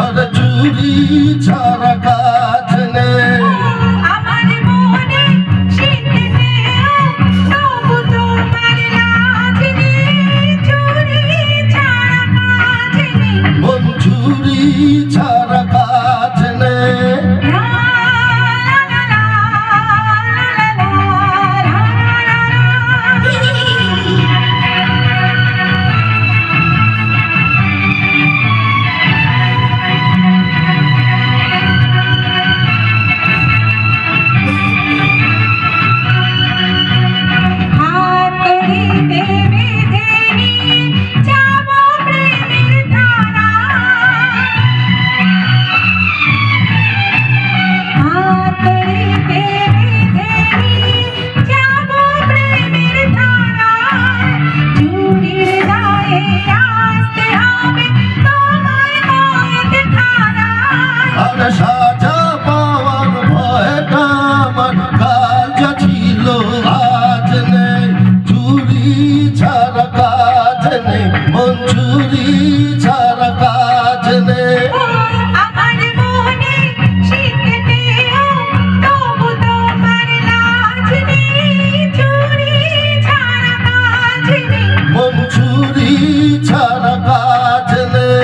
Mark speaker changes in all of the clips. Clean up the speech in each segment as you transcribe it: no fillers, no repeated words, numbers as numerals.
Speaker 1: আর চুরি ছাড়া কাজ নেই।
Speaker 2: আমার মনে শীতে তবু তোমার লাজ নেই, চুরি ছাড়া কাজ নেই।
Speaker 1: মন চুরি ছাড়া কাজ নেই। সাজা পাওয়ার ভয়টা আমার কাজ ছিল, আজ নেই। চুরি ছাড়া কাজ নেই, মন চুরি ছাড়া কাজ নেই।
Speaker 2: আমার মনে শীতে তবু তোমার লাজ নেই, চুরি ছাড়া কাজ নেই।
Speaker 1: মন চুরি ছাড়া কাজ নেই।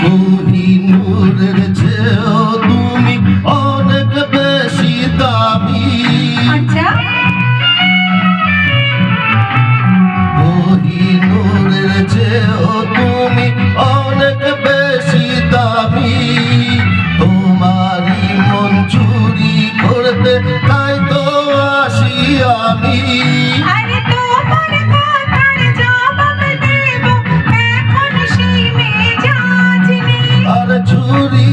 Speaker 1: কোহিনূরের চেয়েও তুমি অনেক বেশি দামি।
Speaker 2: আচ্ছা,
Speaker 1: কোহিনূরের চেয়েও তুমি অনেক বেশি দামি। তোমারই মন চুরি করতে তাই তো আসি আমি।
Speaker 2: আরে তোমার কথার জবাব দেব এখন সীমে যাচ নেই।
Speaker 1: আর চুরি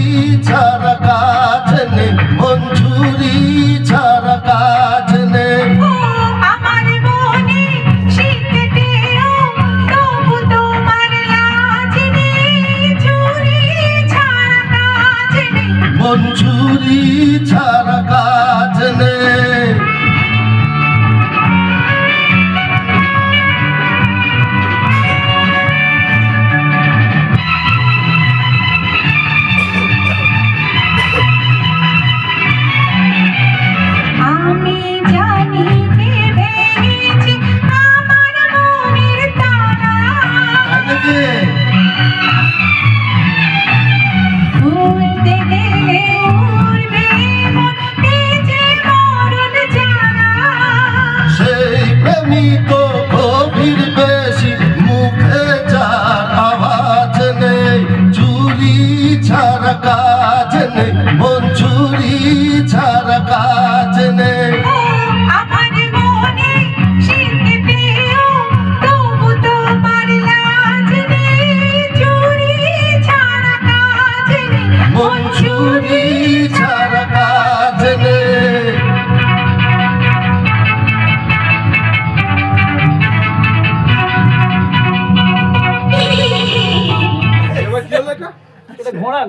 Speaker 1: ছাড়া কাজ নেই, মন চুরি ছাড়া কাজ নেই।
Speaker 2: আমার মনে শীতে তবু তোমার লাজ নেই, চুরি ছাড়া কাজ নেই।
Speaker 1: মন চুরি ছাড়া কাজ নেই।
Speaker 2: আমি জানি কে ভেঙেছে আমার মনের তালা, ভুলতে গেলে উড়বে মন, এই যে মরণ জ্বালা।
Speaker 1: সেই প্রেমিক গভীর বেশি, মুখে যার আওয়াজ নেই। চুরি ছাড়া কাজ নেই, মন চুরি ছাড়া কাজ নেই।
Speaker 2: আমার মনে শীতে তবু তোমার লাজ নেই, চুরি ছাড়া কাজ নেই।
Speaker 1: মন চুরি ছাড়া কাজ নেই।
Speaker 3: এবার কি হলো এটা? এটা ঘোড়া